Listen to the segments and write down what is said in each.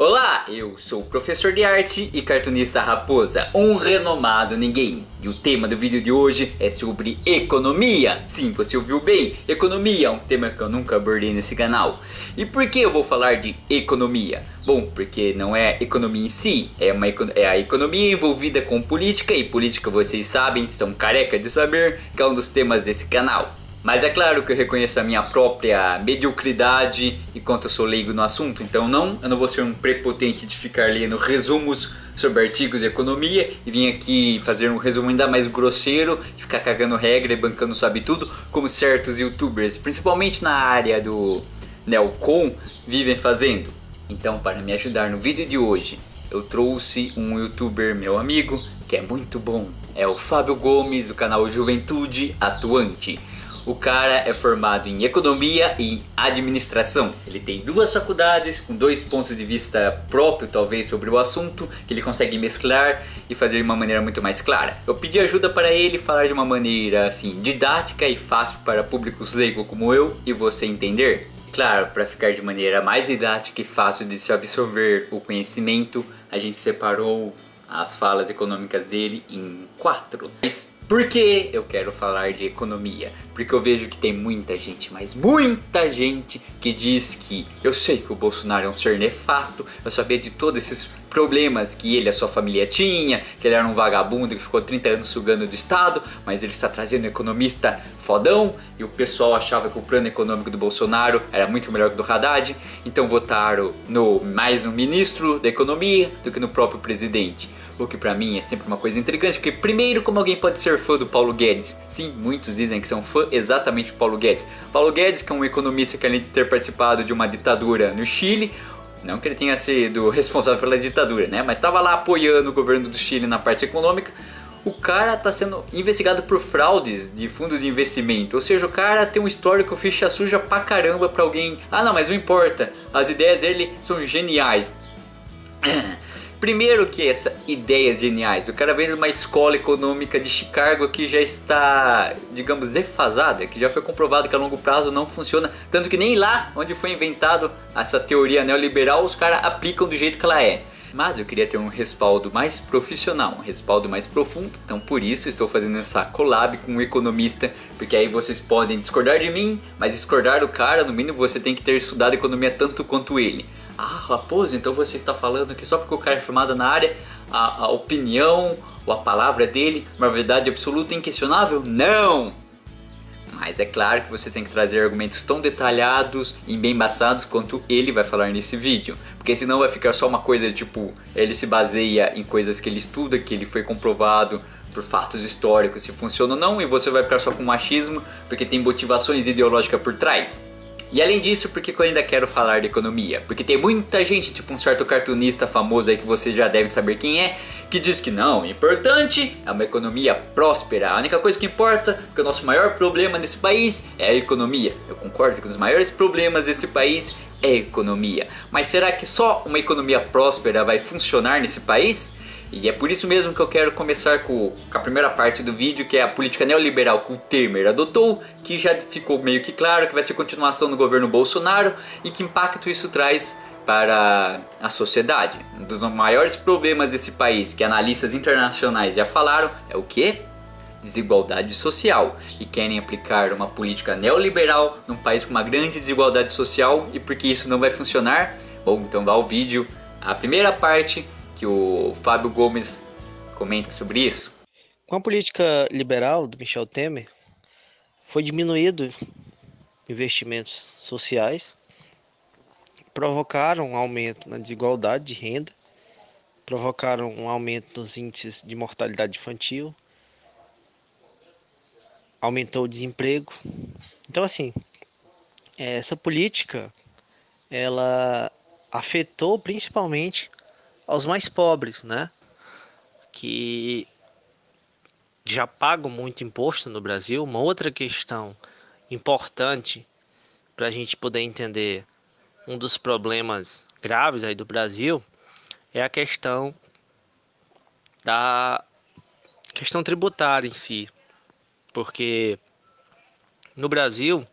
Olá, eu sou o professor de arte e cartunista Raposa, um renomado ninguém. E o tema do vídeo de hoje é sobre economia. Sim, você ouviu bem, economia é um tema que eu nunca abordei nesse canal. E por que eu vou falar de economia? Bom, porque não é economia em si, é a economia envolvida com política, e política vocês sabem, estão careca de saber, que é um dos temas desse canal. Mas é claro que eu reconheço a minha própria mediocridade e quanto eu sou leigo no assunto, então eu não vou ser um prepotente de ficar lendo resumos sobre artigos de economia e vim aqui fazer um resumo ainda mais grosseiro, de ficar cagando regra e bancando sabe tudo, como certos youtubers, principalmente na área do Neocon, vivem fazendo. Então, para me ajudar no vídeo de hoje, eu trouxe um youtuber meu amigo, que é muito bom, é o Fábio Gomes, do canal Juventude Atuante. O cara é formado em economia e em administração. Ele tem duas faculdades com dois pontos de vista próprio, talvez, sobre o assunto, que ele consegue mesclar e fazer de uma maneira muito mais clara. Eu pedi ajuda para ele falar de uma maneira assim didática e fácil para públicos leigos como eu e você entender. Claro, para ficar de maneira mais didática e fácil de se absorver o conhecimento, a gente separou as falas econômicas dele em 4. Mas por que eu quero falar de economia? Porque eu vejo que tem muita gente, mas muita gente, que diz que eu sei que o Bolsonaro é um ser nefasto, eu sabia de todos esses problemas que ele e a sua família tinha, que ele era um vagabundo que ficou 30 anos sugando do Estado, mas ele está trazendo um economista fodão, e o pessoal achava que o plano econômico do Bolsonaro era muito melhor que o do Haddad, então votaram mais no ministro da economia do que no próprio presidente. O que pra mim é sempre uma coisa intrigante, porque primeiro, como alguém pode ser fã do Paulo Guedes? Sim, muitos dizem que são fã exatamente do Paulo Guedes. Paulo Guedes, que é um economista que além de ter participado de uma ditadura no Chile, não que ele tenha sido responsável pela ditadura, né? Mas estava lá apoiando o governo do Chile na parte econômica. O cara está sendo investigado por fraudes de fundo de investimento. Ou seja, o cara tem um histórico ficha suja pra caramba pra alguém. Ah não, mas não importa, as ideias dele são geniais. Primeiro que essas ideias geniais, o cara vem de uma escola econômica de Chicago que já está, digamos, defasada, que já foi comprovado que a longo prazo não funciona, tanto que nem lá onde foi inventado essa teoria neoliberal os caras aplicam do jeito que ela é. Mas eu queria ter um respaldo mais profissional, um respaldo mais profundo, então por isso estou fazendo essa collab com um economista, porque aí vocês podem discordar de mim, mas discordar do cara, no mínimo você tem que ter estudado economia tanto quanto ele. Ah, Raposo, então você está falando que só porque o cara é formado na área, a opinião ou a palavra dele é uma verdade absoluta e inquestionável? Não! Mas é claro que você tem que trazer argumentos tão detalhados e bem embaçados quanto ele vai falar nesse vídeo. Porque senão vai ficar só uma coisa tipo, ele se baseia em coisas que ele estuda, que ele foi comprovado por fatos históricos se funciona ou não, e você vai ficar só com machismo porque tem motivações ideológicas por trás. E além disso, porque eu ainda quero falar de economia? Porque tem muita gente, tipo um certo cartunista famoso aí que você já deve saber quem é, que diz que não, o importante é uma economia próspera. A única coisa que importa, porque o nosso maior problema nesse país é a economia. Eu concordo que um dos maiores problemas desse país é a economia. Mas será que só uma economia próspera vai funcionar nesse país? E é por isso mesmo que eu quero começar com a primeira parte do vídeo, que é a política neoliberal que o Temer adotou, que já ficou meio que claro que vai ser continuação do governo Bolsonaro e que impacto isso traz para a sociedade. Um dos maiores problemas desse país, que analistas internacionais já falaram, é o quê? Desigualdade social. E querem aplicar uma política neoliberal num país com uma grande desigualdade social, e porque isso não vai funcionar? Bom, então vá ao vídeo, a primeira parte, que o Fábio Gomes comenta sobre isso. Com a política liberal do Michel Temer, foi diminuído investimentos sociais, provocaram um aumento na desigualdade de renda, provocaram um aumento nos índices de mortalidade infantil, aumentou o desemprego. Então, assim, essa política, ela afetou principalmente aos mais pobres, né? Que já pagam muito imposto no Brasil. Uma outra questão importante para a gente poder entender um dos problemas graves aí do Brasil é a da questão tributária em si, porque no Brasil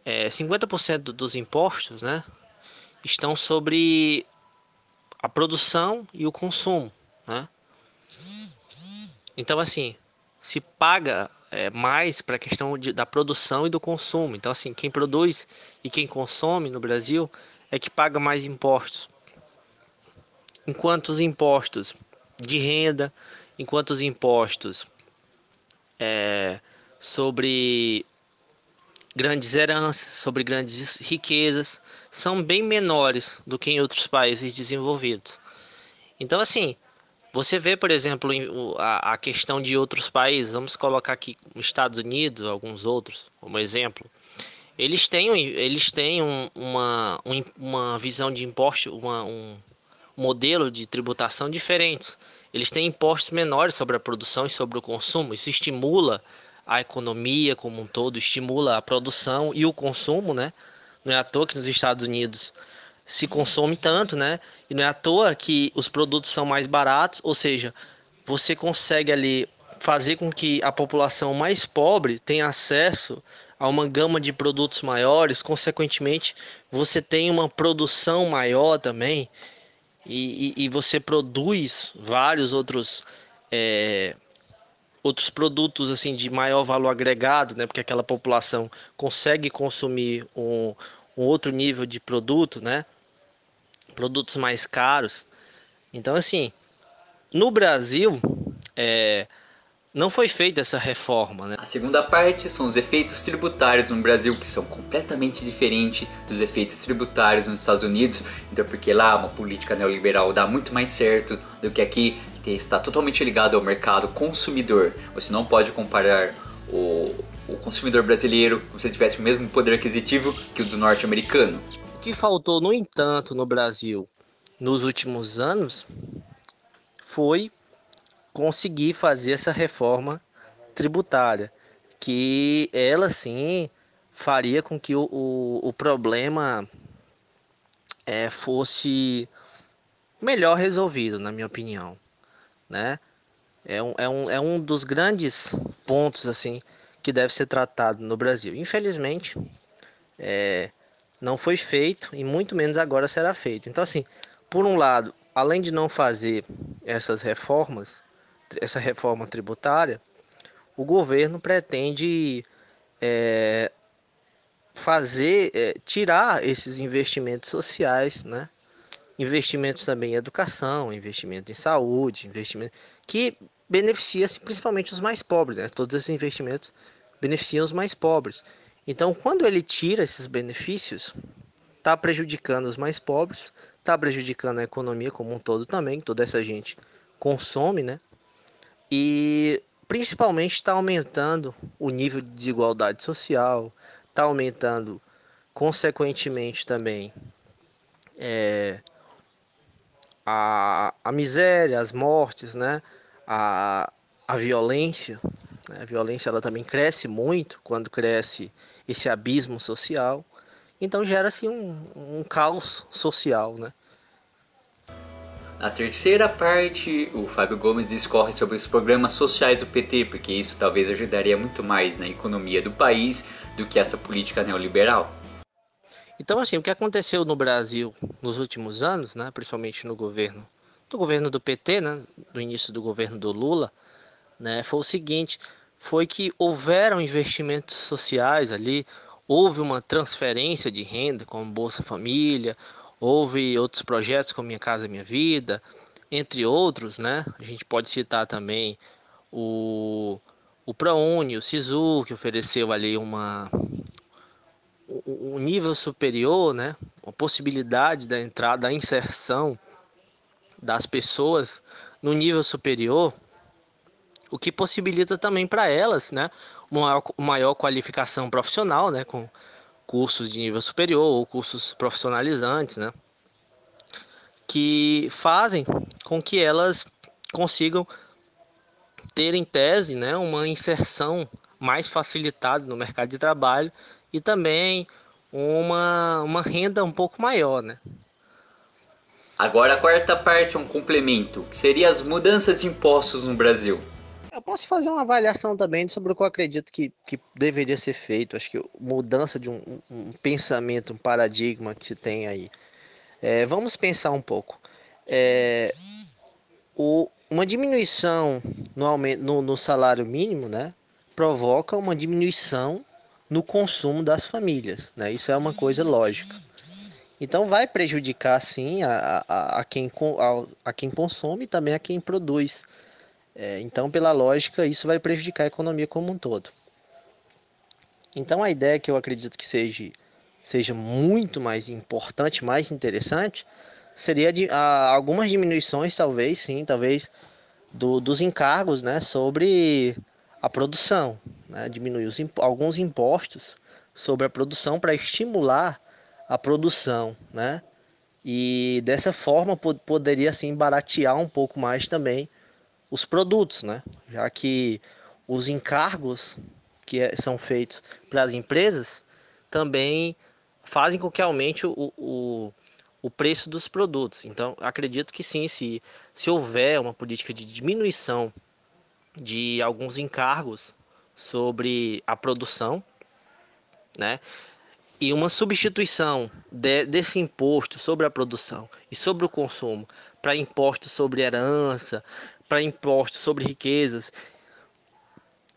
50% dos impostos, né, estão sobre a produção e o consumo, né? Então, assim, se paga mais para a questão da produção e do consumo. Então, assim, quem produz e quem consome no Brasil é que paga mais impostos. Enquanto os impostos de renda, enquanto os impostos sobre grandes heranças, sobre grandes riquezas, são bem menores do que em outros países desenvolvidos. Então, assim, você vê, por exemplo, a questão de outros países, vamos colocar aqui os Estados Unidos, alguns outros, como exemplo. Eles têm uma visão de imposto, um modelo de tributação diferentes. Eles têm impostos menores sobre a produção e sobre o consumo. Isso estimula a economia como um todo, estimula a produção e o consumo, né? Não é à toa que nos Estados Unidos se consome tanto, né? E não é à toa que os produtos são mais baratos, ou seja, você consegue ali fazer com que a população mais pobre tenha acesso a uma gama de produtos maiores, consequentemente, você tem uma produção maior também, e você produz vários outros produtos assim de maior valor agregado, né? Porque aquela população consegue consumir um outro nível de produto, né? Produtos mais caros. Então, assim, no Brasil, é, não foi feita essa reforma, né? A segunda parte são os efeitos tributários no Brasil, que são completamente diferentes dos efeitos tributários nos Estados Unidos. Então, porque lá uma política neoliberal dá muito mais certo do que aqui, que está totalmente ligado ao mercado consumidor. Você não pode comparar o consumidor brasileiro como se tivesse o mesmo poder aquisitivo que o do norte-americano. O que faltou, no entanto, no Brasil nos últimos anos foi conseguir fazer essa reforma tributária, que ela sim faria com que o problema fosse melhor resolvido, na minha opinião, né? É um dos grandes pontos assim que deve ser tratado no Brasil. Infelizmente, não foi feito e muito menos agora será feito. Então, assim, por um lado, além de não fazer essas reformas, essa reforma tributária, o governo pretende tirar esses investimentos sociais, né? Investimentos também em educação, investimento em saúde, investimento que beneficia principalmente os mais pobres, né? Todos esses investimentos beneficiam os mais pobres. Então, quando ele tira esses benefícios, está prejudicando os mais pobres, está prejudicando a economia como um todo também, toda essa gente consome, né? E principalmente está aumentando o nível de desigualdade social, está aumentando consequentemente também a miséria, as mortes, né? A violência, né? A violência ela também cresce muito quando cresce esse abismo social. Então gera-se um caos social, né? Na terceira parte, o Fábio Gomes discorre sobre os programas sociais do PT, porque isso talvez ajudaria muito mais na economia do país do que essa política neoliberal. Então, assim, o que aconteceu no Brasil nos últimos anos, né, principalmente no governo do PT, né, no início do governo do Lula, né, foi o seguinte, foi que houveram investimentos sociais ali, houve uma transferência de renda, como Bolsa Família, houve outros projetos como Minha Casa Minha Vida, entre outros, né? A gente pode citar também o, o ProUni, o Sisu, que ofereceu ali um nível superior, né? Uma possibilidade da entrada, da inserção das pessoas no nível superior, o que possibilita também para elas, né, uma maior qualificação profissional, né, com cursos de nível superior ou cursos profissionalizantes, né, que fazem com que elas consigam ter em tese, né, uma inserção mais facilitada no mercado de trabalho e também uma renda um pouco maior, né. Agora a quarta parte é um complemento, que seria as mudanças de impostos no Brasil. Eu posso fazer uma avaliação também sobre o que eu acredito que deveria ser feito. Acho que mudança de um pensamento, um paradigma que se tem aí. Vamos pensar um pouco. uma diminuição no salário mínimo, né, provoca uma diminuição no consumo das famílias, né? Isso é uma coisa lógica. Então vai prejudicar sim a quem consome e também a quem produz. Então, pela lógica, isso vai prejudicar a economia como um todo. Então a ideia que eu acredito que seja muito mais importante, mais interessante, seria algumas diminuições, talvez, sim, talvez dos encargos, né, sobre a produção, né, diminuir alguns impostos sobre a produção para estimular a produção, né, e dessa forma poderia assim baratear um pouco mais também os produtos, né, já que os encargos são feitos para as empresas também fazem com que aumente o preço dos produtos. Então, acredito que sim, se houver uma política de diminuição de alguns encargos sobre a produção, né, e uma substituição desse imposto sobre a produção e sobre o consumo para impostos sobre herança, para impostos sobre riquezas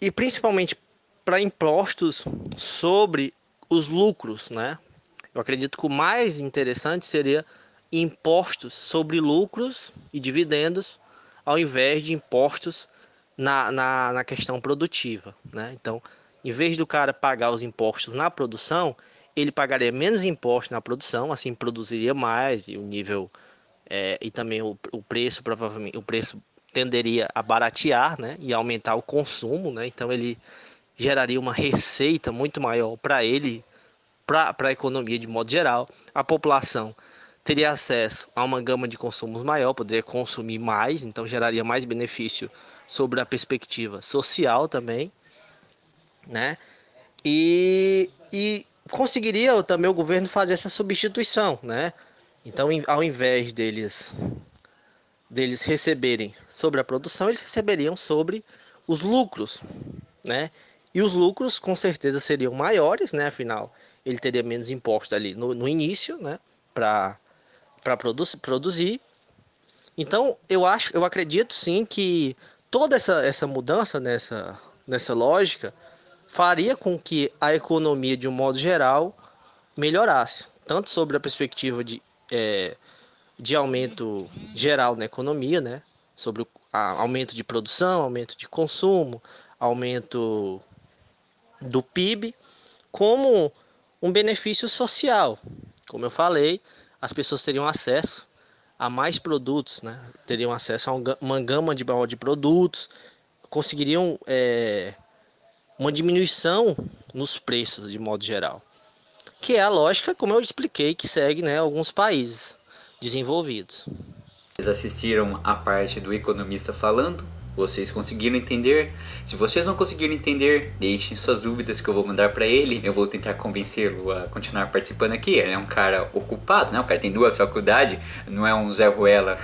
e principalmente para impostos sobre os lucros, né? Eu acredito que o mais interessante seria impostos sobre lucros e dividendos, ao invés de impostos na questão produtiva, né? Então, em vez do cara pagar os impostos na produção, ele pagaria menos impostos na produção, assim produziria mais e o nível e também o preço, provavelmente o preço tenderia a baratear, né? E aumentar o consumo, né? Então ele geraria uma receita muito maior para ele, para a economia de modo geral. A população teria acesso a uma gama de consumos maior, poderia consumir mais, então geraria mais benefício sobre a perspectiva social também, né? E conseguiria também o governo fazer essa substituição, né? Então, ao invés deles receberem sobre a produção, eles receberiam sobre os lucros, né? E os lucros com certeza seriam maiores, né? Afinal, ele teria menos impostos ali no início, né? Para produzir. Então, eu acredito sim que toda essa mudança nessa lógica faria com que a economia, de um modo geral, melhorasse, tanto sobre a perspectiva de aumento geral na economia, né? Sobre aumento de produção, aumento de consumo, aumento do PIB, como um benefício social. Como eu falei, as pessoas teriam acesso a mais produtos, né? Teriam acesso a uma gama de produtos, conseguiriam uma diminuição nos preços de modo geral, que é a lógica, como eu expliquei, que segue, né, alguns países desenvolvidos. Vocês assistiram a parte do economista falando? Vocês conseguiram entender? Se vocês não conseguiram entender, deixem suas dúvidas que eu vou mandar para ele. Eu vou tentar convencê-lo a continuar participando aqui. Ele é um cara ocupado, né? O cara tem 2 faculdades, não é um Zé Ruela.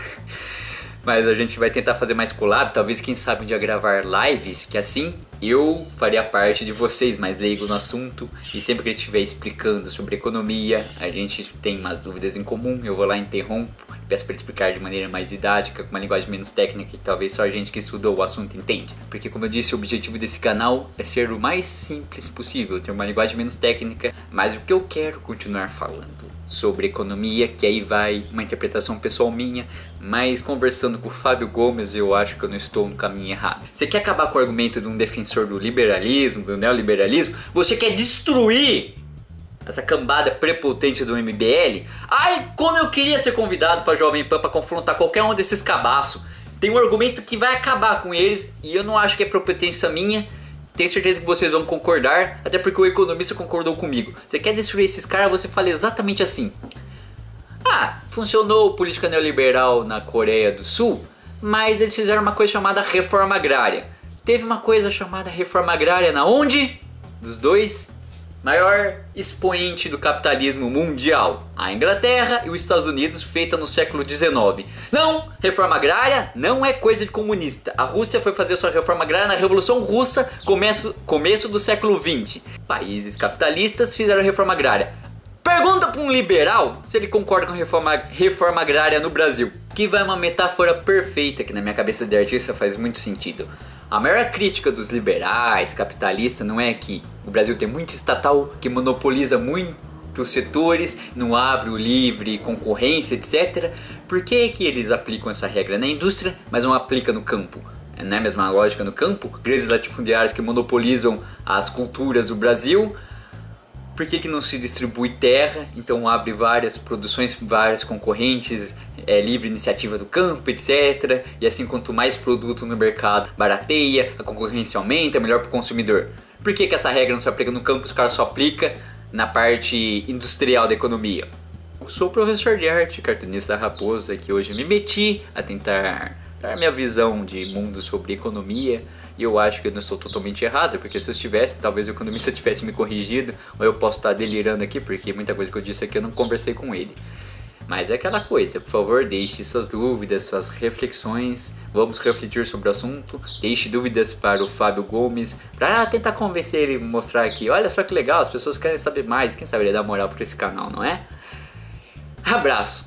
Mas a gente vai tentar fazer mais collab, talvez quem sabe um dia gravar lives, que assim eu faria parte de vocês mais leigo no assunto. E sempre que ele estiver explicando sobre economia, a gente tem umas dúvidas em comum, eu vou lá e interrompo. Peço para ele explicar de maneira mais didática, com uma linguagem menos técnica que talvez só a gente que estudou o assunto entende. Porque como eu disse, o objetivo desse canal é ser o mais simples possível, ter uma linguagem menos técnica, mas o que eu quero continuar falando sobre economia, que aí vai uma interpretação pessoal minha, mas conversando com o Fábio Gomes eu acho que eu não estou no caminho errado. Você quer acabar com o argumento de um defensor do liberalismo, do neoliberalismo? Você quer destruir essa cambada prepotente do MBL? Ai, como eu queria ser convidado para Jovem Pan para confrontar qualquer um desses cabaços. Tem um argumento que vai acabar com eles e eu não acho que é prepotência minha. Tenho certeza que vocês vão concordar, até porque o economista concordou comigo. Você quer destruir esses caras, você fala exatamente assim. Ah, funcionou política neoliberal na Coreia do Sul, mas eles fizeram uma coisa chamada reforma agrária. Teve uma coisa chamada reforma agrária na onde? Dos dois maior expoente do capitalismo mundial, a Inglaterra e os Estados Unidos, feita no século XIX. Não, reforma agrária não é coisa de comunista. A Rússia foi fazer sua reforma agrária na Revolução Russa, começo do século XX. Países capitalistas fizeram reforma agrária. Pergunta para um liberal se ele concorda com a reforma agrária no Brasil. Aqui vai uma metáfora perfeita que na minha cabeça de artista faz muito sentido. A maior crítica dos liberais, capitalistas, não é que o Brasil tem muito estatal que monopoliza muitos setores, não abre o livre concorrência, etc. Por que eles aplicam essa regra na indústria, mas não aplicam no campo? Não é a mesma lógica no campo? Grandes latifundiários que monopolizam as culturas do Brasil. Por que não se distribui terra? Então abre várias produções, várias concorrentes, livre iniciativa do campo, etc. E assim, quanto mais produto no mercado barateia, a concorrência aumenta, é melhor para o consumidor. Por que essa regra não se aplica no campo, os caras só aplicam na parte industrial da economia? Eu sou professor de arte, cartunista Raposa, que hoje me meti a tentar dar minha visão de mundo sobre economia. E eu acho que eu não estou totalmente errado, porque se eu estivesse, talvez o economista tivesse me corrigido, ou eu posso estar delirando aqui, porque muita coisa que eu disse aqui eu não conversei com ele. Mas é aquela coisa, por favor, deixe suas dúvidas, suas reflexões, vamos refletir sobre o assunto. Deixe dúvidas para o Fábio Gomes, para tentar convencer ele, mostrar aqui, olha só que legal, as pessoas querem saber mais, quem sabe ele dá moral para esse canal, não é? Abraço!